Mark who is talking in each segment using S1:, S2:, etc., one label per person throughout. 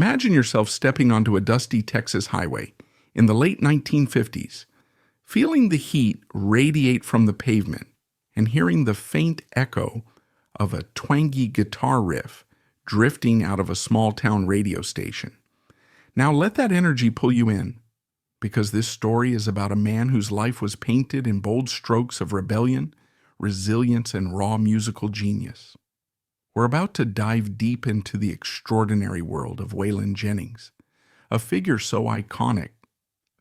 S1: Imagine yourself stepping onto a dusty Texas highway in the late 1950s, feeling the heat radiate from the pavement and hearing the faint echo of a twangy guitar riff drifting out of a small-town radio station. Now let that energy pull you in, because this story is about a man whose life was painted in bold strokes of rebellion, resilience, and raw musical genius. We're about to dive deep into the extraordinary world of Waylon Jennings, a figure so iconic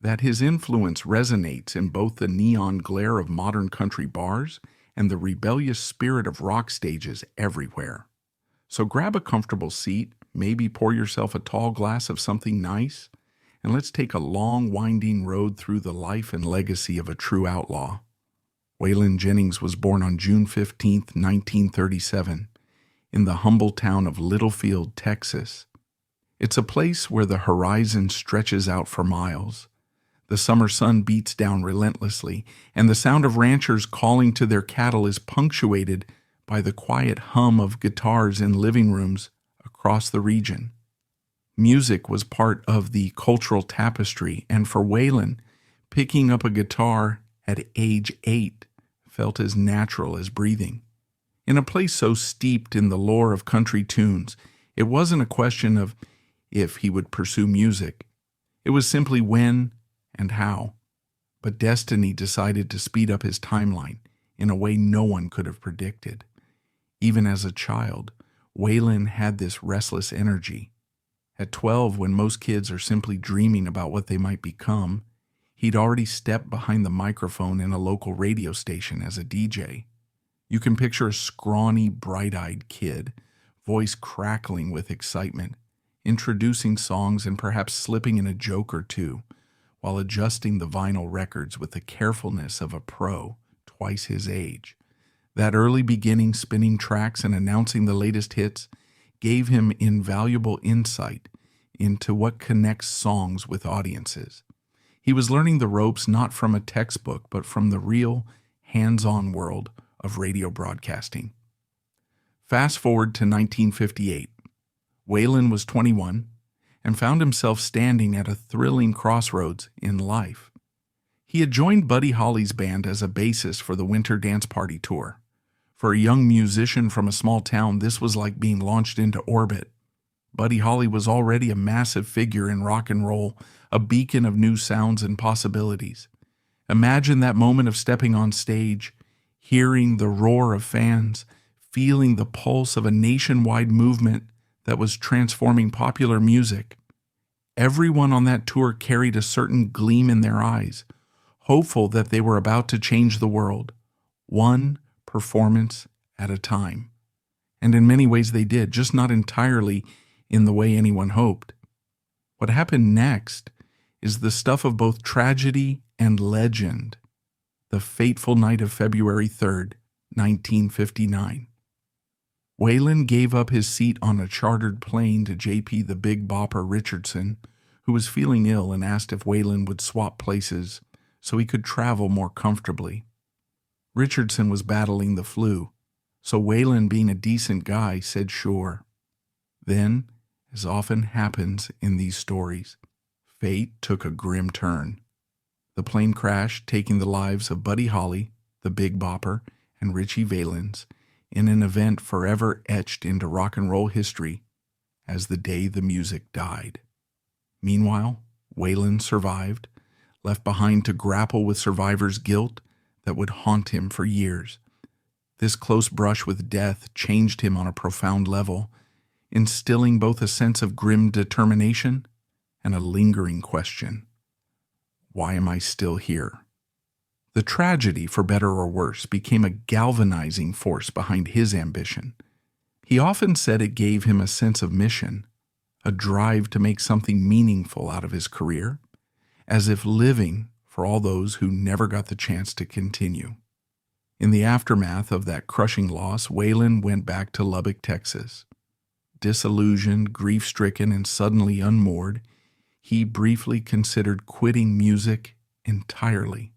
S1: that his influence resonates in both the neon glare of modern country bars and the rebellious spirit of rock stages everywhere. So grab a comfortable seat, maybe pour yourself a tall glass of something nice, and let's take a long, winding road through the life and legacy of a true outlaw. Waylon Jennings was born on June 15, 1937, in the humble town of Littlefield, Texas. It's a place where the horizon stretches out for miles. The summer sun beats down relentlessly, and the sound of ranchers calling to their cattle is punctuated by the quiet hum of guitars in living rooms across the region. Music was part of the cultural tapestry, and for Waylon, picking up a guitar at age 8 felt as natural as breathing. In a place so steeped in the lore of country tunes, it wasn't a question of if he would pursue music. It was simply when and how. But destiny decided to speed up his timeline in a way no one could have predicted. Even as a child, Waylon had this restless energy. At 12, when most kids are simply dreaming about what they might become, he'd already stepped behind the microphone in a local radio station as a DJ. You can picture a scrawny, bright-eyed kid, voice crackling with excitement, introducing songs and perhaps slipping in a joke or two, while adjusting the vinyl records with the carefulness of a pro twice his age. That early beginning spinning tracks and announcing the latest hits gave him invaluable insight into what connects songs with audiences. He was learning the ropes not from a textbook, but from the real, hands-on world of radio broadcasting. Fast forward to 1958. Waylon was 21 and found himself standing at a thrilling crossroads in life. He had joined Buddy Holly's band as a bassist for the Winter Dance Party tour. For a young musician from a small town, this was like being launched into orbit. Buddy Holly was already a massive figure in rock and roll, a beacon of new sounds and possibilities. Imagine that moment of stepping on stage, hearing the roar of fans, feeling the pulse of a nationwide movement that was transforming popular music. Everyone on that tour carried a certain gleam in their eyes, hopeful that they were about to change the world, one performance at a time. And in many ways they did, just not entirely in the way anyone hoped. What happened next is the stuff of both tragedy and legend. The fateful night of February 3rd, 1959. Waylon gave up his seat on a chartered plane to J.P. the Big Bopper Richardson, who was feeling ill and asked if Waylon would swap places so he could travel more comfortably. Richardson was battling the flu, so Waylon, being a decent guy, said sure. Then, as often happens in these stories, fate took a grim turn. The plane crashed, taking the lives of Buddy Holly, the Big Bopper, and Richie Valens in an event forever etched into rock and roll history as the day the music died. Meanwhile, Waylon survived, left behind to grapple with survivor's guilt that would haunt him for years. This close brush with death changed him on a profound level, instilling both a sense of grim determination and a lingering question. Why am I still here? The tragedy, for better or worse, became a galvanizing force behind his ambition. He often said it gave him a sense of mission, a drive to make something meaningful out of his career, as if living for all those who never got the chance to continue. In the aftermath of that crushing loss, Waylon went back to Lubbock, Texas. Disillusioned, grief-stricken, and suddenly unmoored, he briefly considered quitting music entirely.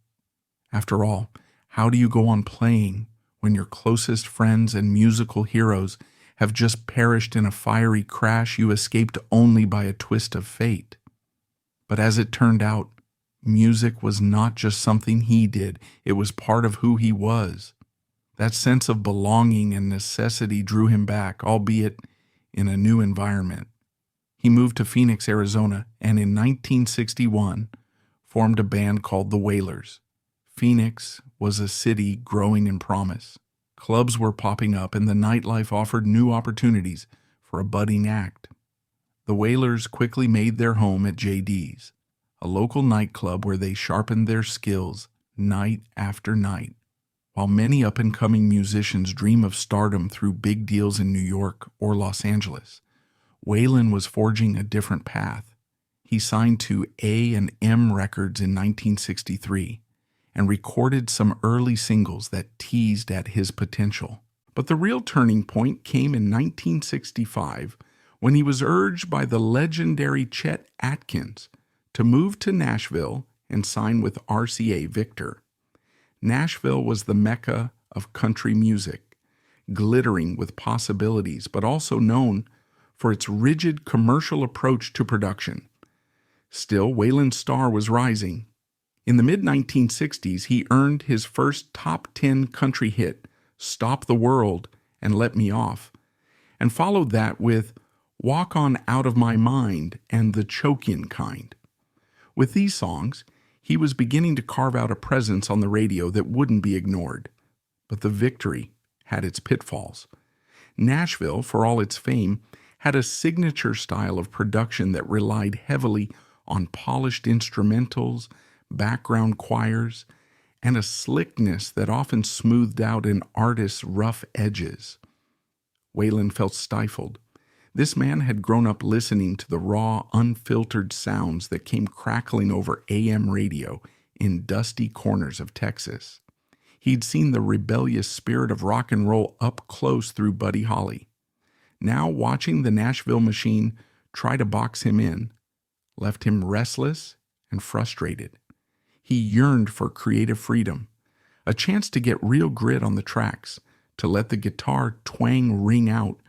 S1: After all, how do you go on playing when your closest friends and musical heroes have just perished in a fiery crash you escaped only by a twist of fate. But as it turned out, music was not just something he did, it was part of who he was. That sense of belonging and necessity drew him back, albeit in a new environment. He moved to Phoenix, Arizona, and in 1961 formed a band called the Wailers. Phoenix was a city growing in promise. Clubs were popping up, and the nightlife offered new opportunities for a budding act. The Wailers quickly made their home at JD's, a local nightclub where they sharpened their skills night after night. While many up-and-coming musicians dream of stardom through big deals in New York or Los Angeles, Waylon was forging a different path. He signed to A&M Records in 1963 and recorded some early singles that teased at his potential. But the real turning point came in 1965 when he was urged by the legendary Chet Atkins to move to Nashville and sign with RCA Victor. Nashville was the mecca of country music, glittering with possibilities, but also known for its rigid commercial approach to production. Still, Waylon's star was rising. In the mid-1960s, he earned his first top 10 country hit, Stop the World and Let Me Off, and followed that with Walk On Out of My Mind and The Chokin' Kind. With these songs, he was beginning to carve out a presence on the radio that wouldn't be ignored. But the victory had its pitfalls. Nashville, for all its fame, had a signature style of production that relied heavily on polished instrumentals, background choirs, and a slickness that often smoothed out an artist's rough edges. Waylon felt stifled. This man had grown up listening to the raw, unfiltered sounds that came crackling over AM radio in dusty corners of Texas. He'd seen the rebellious spirit of rock and roll up close through Buddy Holly. Now watching the Nashville machine try to box him in left him restless and frustrated. He yearned for creative freedom, a chance to get real grit on the tracks, to let the guitar twang ring out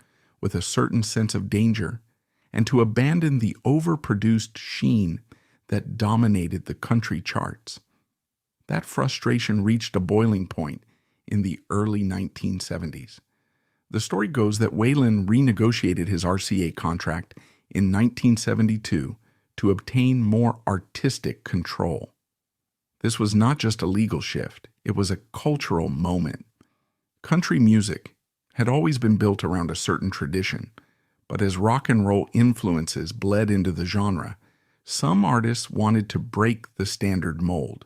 S1: with a certain sense of danger, and to abandon the overproduced sheen that dominated the country charts. That frustration reached a boiling point in the early 1970s. The story goes that Waylon renegotiated his RCA contract in 1972 to obtain more artistic control. This was not just a legal shift, it was a cultural moment. Country music had always been built around a certain tradition, but as rock and roll influences bled into the genre, some artists wanted to break the standard mold.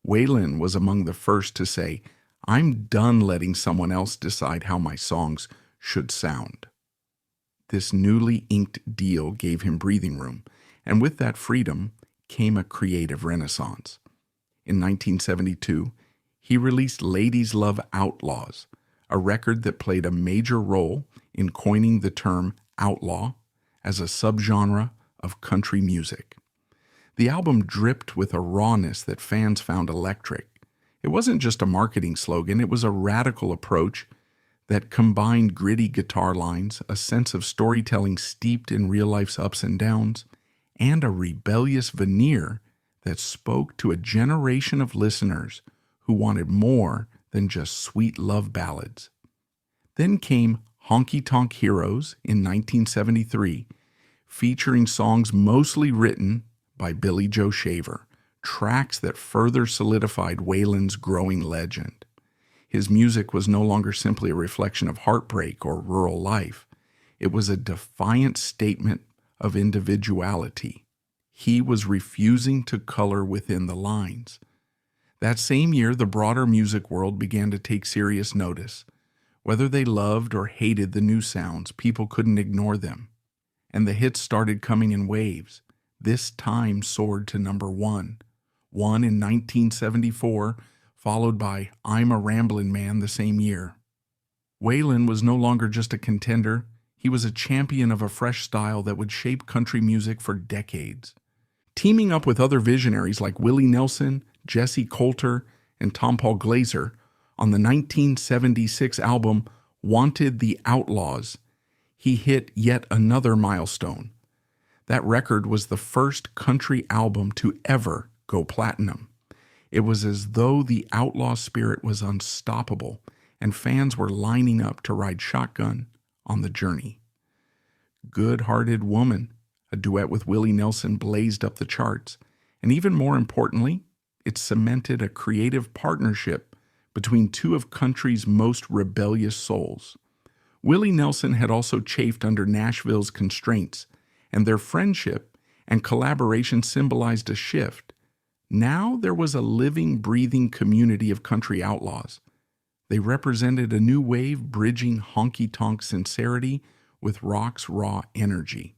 S1: Waylon was among the first to say, "I'm done letting someone else decide how my songs should sound." This newly inked deal gave him breathing room, and with that freedom came a creative renaissance. In 1972, he released Ladies Love Outlaws, a record that played a major role in coining the term outlaw as a subgenre of country music. The album dripped with a rawness that fans found electric. It wasn't just a marketing slogan, it was a radical approach that combined gritty guitar lines, a sense of storytelling steeped in real life's ups and downs, and a rebellious veneer that spoke to a generation of listeners who wanted more than just sweet love ballads. Then came Honky Tonk Heroes in 1973, featuring songs mostly written by Billy Joe Shaver, tracks that further solidified Waylon's growing legend. His music was no longer simply a reflection of heartbreak or rural life. It was a defiant statement of individuality. He was refusing to color within the lines. That same year, the broader music world began to take serious notice. Whether they loved or hated the new sounds, people couldn't ignore them. And the hits started coming in waves. This time soared to number one. One in 1974, followed by I'm a Ramblin' Man the same year. Waylon was no longer just a contender. He was a champion of a fresh style that would shape country music for decades. Teaming up with other visionaries like Willie Nelson, Jesse Coulter, and Tom Paul Glaser on the 1976 album Wanted the Outlaws, he hit yet another milestone. That record was the first country album to ever go platinum. It was as though the outlaw spirit was unstoppable, and fans were lining up to ride shotgun on the journey. Good-Hearted Woman, a duet with Willie Nelson, blazed up the charts, and even more importantly, it cemented a creative partnership between two of country's most rebellious souls. Willie Nelson had also chafed under Nashville's constraints, and their friendship and collaboration symbolized a shift. Now there was a living, breathing community of country outlaws. They represented a new wave bridging honky-tonk sincerity with rock's raw energy.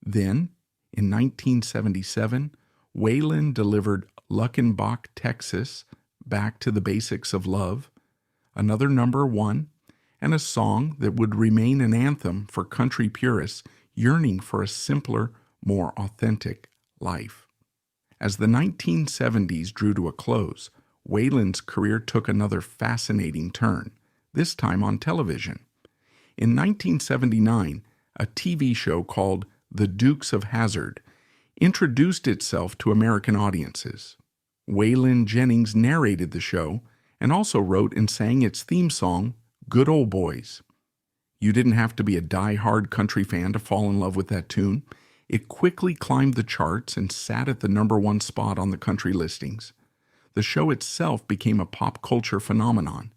S1: Then, in 1977, Waylon delivered Luckenbach, Texas, Back to the Basics of Love, another #1, and a song that would remain an anthem for country purists yearning for a simpler, more authentic life. As the 1970s drew to a close, Waylon's career took another fascinating turn, this time on television. In 1979, a TV show called The Dukes of Hazzard introduced itself to American audiences. Waylon Jennings narrated the show and also wrote and sang its theme song, Good Old Boys. You didn't have to be a die-hard country fan to fall in love with that tune. It quickly climbed the charts and sat at the #1 spot on the country listings. The show itself became a pop culture phenomenon.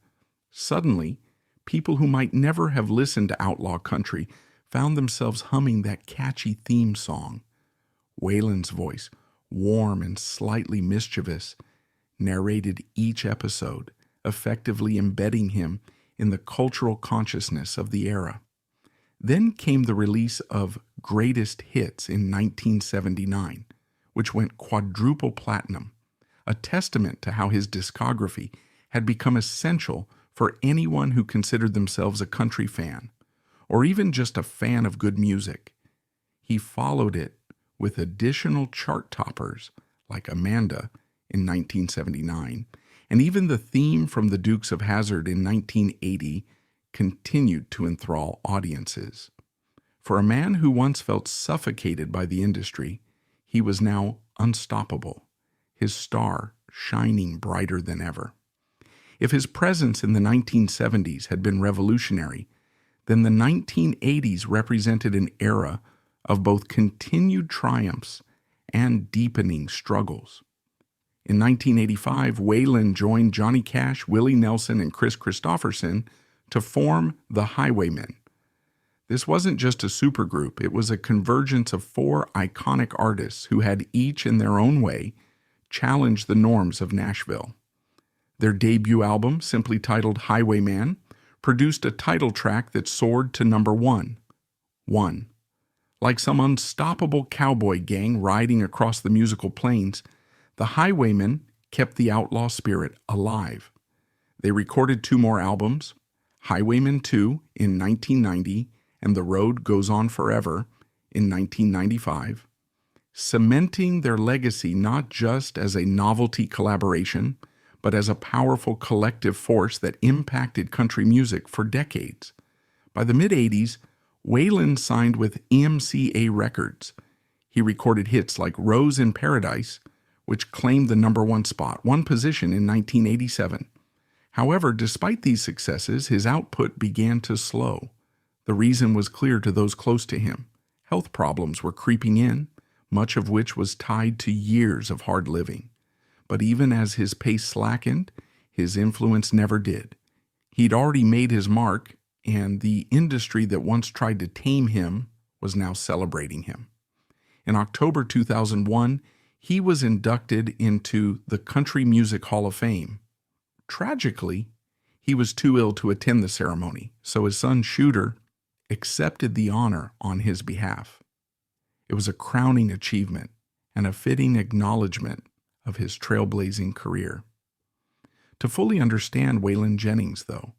S1: Suddenly, people who might never have listened to outlaw country found themselves humming that catchy theme song. Waylon's voice, warm and slightly mischievous, narrated each episode, effectively embedding him in the cultural consciousness of the era. Then came the release of Greatest Hits in 1979, which went quadruple platinum, a testament to how his discography had become essential for anyone who considered themselves a country fan, or even just a fan of good music. He followed it with additional chart toppers like Amanda in 1979, and even the theme from the Dukes of Hazzard in 1980 continued to enthrall audiences. For a man who once felt suffocated by the industry, he was now unstoppable, his star shining brighter than ever. If his presence in the 1970s had been revolutionary, then the 1980s represented an era of both continued triumphs and deepening struggles. In 1985, Waylon joined Johnny Cash, Willie Nelson, and Chris Christopherson to form the Highwaymen. This wasn't just a supergroup, it was a convergence of four iconic artists who had each in their own way challenged the norms of Nashville. Their debut album, simply titled Highwayman, produced a title track that soared to #1. One. Like some unstoppable cowboy gang riding across the musical plains, the Highwaymen kept the outlaw spirit alive. They recorded 2 more albums, Highwayman 2 in 1990 and The Road Goes On Forever in 1995, cementing their legacy not just as a novelty collaboration, but as a powerful collective force that impacted country music for decades. By the mid-'80s, Waylon signed with MCA Records. He recorded hits like Rose in Paradise, which claimed the #1 spot, one position in 1987. However, despite these successes, his output began to slow. The reason was clear to those close to him. Health problems were creeping in, much of which was tied to years of hard living. But even as his pace slackened, his influence never did. He'd already made his mark, and the industry that once tried to tame him was now celebrating him. In October 2001, he was inducted into the Country Music Hall of Fame. Tragically, he was too ill to attend the ceremony, so his son Shooter accepted the honor on his behalf. It was a crowning achievement and a fitting acknowledgement of his trailblazing career. To fully understand Waylon Jennings, though,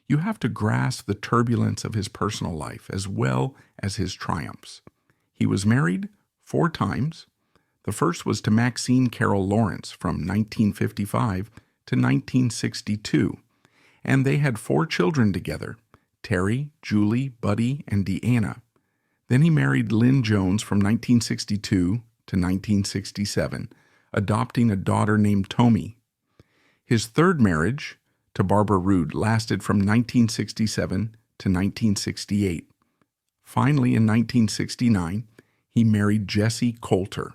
S1: you have to grasp the turbulence of his personal life as well as his triumphs. He was married 4 times. The first was to Maxine Carroll Lawrence from 1955 to 1962, and they had 4 children together, Terry, Julie, Buddy, and Deanna. Then he married Lynn Jones from 1962 to 1967, adopting a daughter named Tommy. His third marriage, to Barbara Roode, lasted from 1967 to 1968. Finally, in 1969, he married Jessie Coulter.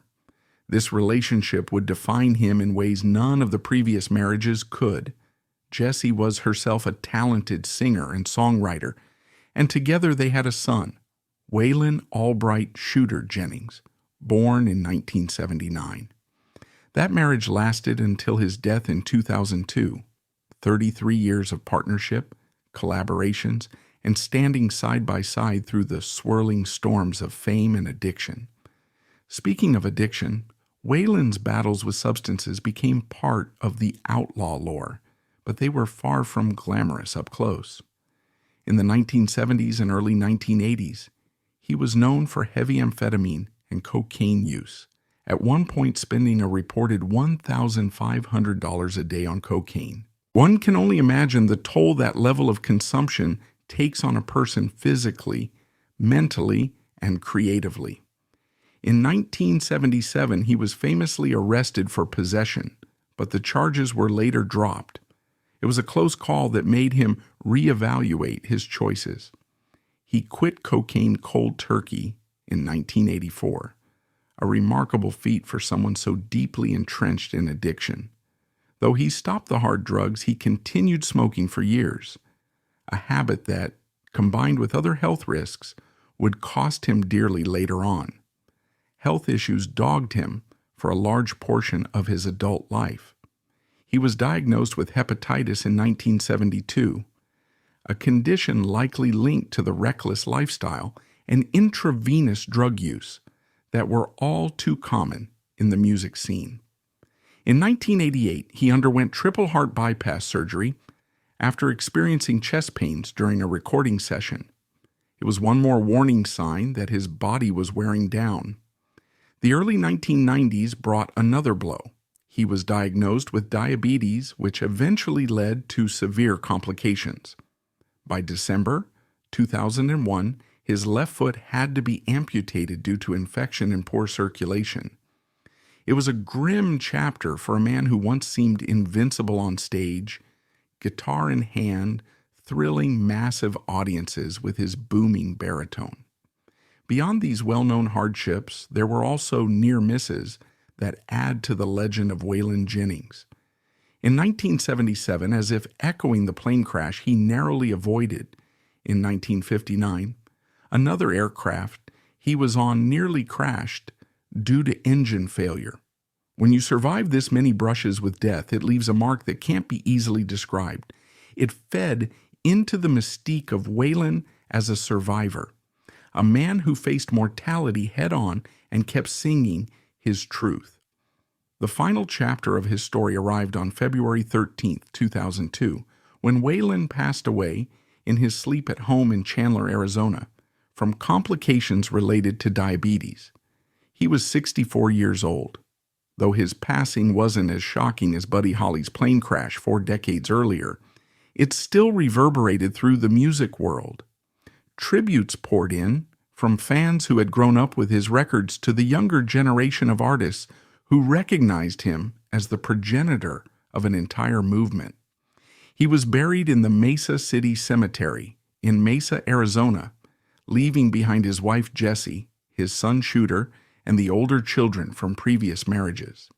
S1: This relationship would define him in ways none of the previous marriages could. Jessie was herself a talented singer and songwriter, and together they had a son, Waylon Albright Shooter Jennings, born in 1979. That marriage lasted until his death in 2002. 33 years of partnership, collaborations, and standing side by side through the swirling storms of fame and addiction. Speaking of addiction, Waylon's battles with substances became part of the outlaw lore, but they were far from glamorous up close. In the 1970s and early 1980s, he was known for heavy amphetamine and cocaine use, at one point spending a reported $1,500 a day on cocaine. One can only imagine the toll that level of consumption takes on a person physically, mentally, and creatively. In 1977, he was famously arrested for possession, but the charges were later dropped. It was a close call that made him reevaluate his choices. He quit cocaine cold turkey in 1984, a remarkable feat for someone so deeply entrenched in addiction. Though he stopped the hard drugs, he continued smoking for years, a habit that, combined with other health risks, would cost him dearly later on. Health issues dogged him for a large portion of his adult life. He was diagnosed with hepatitis in 1972, a condition likely linked to the reckless lifestyle and intravenous drug use that were all too common in the music scene. In 1988, he underwent triple heart bypass surgery after experiencing chest pains during a recording session. It was one more warning sign that his body was wearing down. The early 1990s brought another blow. He was diagnosed with diabetes, which eventually led to severe complications. By December 2001, his left foot had to be amputated due to infection and poor circulation. It was a grim chapter for a man who once seemed invincible on stage, guitar in hand, thrilling massive audiences with his booming baritone. Beyond these well-known hardships, there were also near misses that add to the legend of Waylon Jennings. In 1977, as if echoing the plane crash he narrowly avoided in 1959, another aircraft he was on nearly crashed due to engine failure. When you survive this many brushes with death, it leaves a mark that can't be easily described. It fed into the mystique of Waylon as a survivor, a man who faced mortality head-on and kept singing his truth. The final chapter of his story arrived on February 13, 2002, when Waylon passed away in his sleep at home in Chandler, Arizona, from complications related to diabetes. He was 64 years old. Though his passing wasn't as shocking as Buddy Holly's plane crash 4 decades earlier, it still reverberated through the music world. Tributes poured in from fans who had grown up with his records to the younger generation of artists who recognized him as the progenitor of an entire movement. He was buried in the Mesa City Cemetery in Mesa, Arizona, leaving behind his wife Jessie, his son Shooter, and the older children from previous marriages.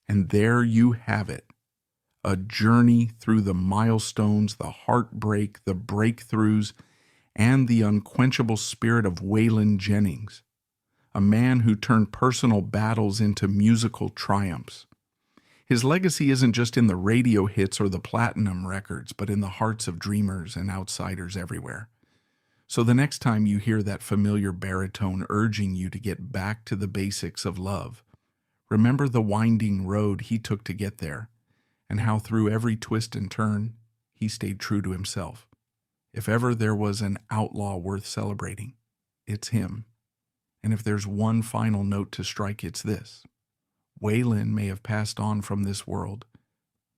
S1: And there you have it, a journey through the milestones, the heartbreak, the breakthroughs, and the unquenchable spirit of Waylon Jennings, a man who turned personal battles into musical triumphs. His legacy isn't just in the radio hits or the platinum records, but in the hearts of dreamers and outsiders everywhere. So the next time you hear that familiar baritone urging you to get back to the basics of love, remember the winding road he took to get there, and how through every twist and turn, he stayed true to himself. If ever there was an outlaw worth celebrating, it's him. And if there's one final note to strike, it's this. Waylon may have passed on from this world,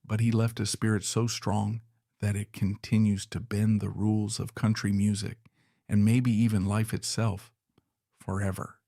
S1: but he left a spirit so strong that it continues to bend the rules of country music and maybe even life itself forever.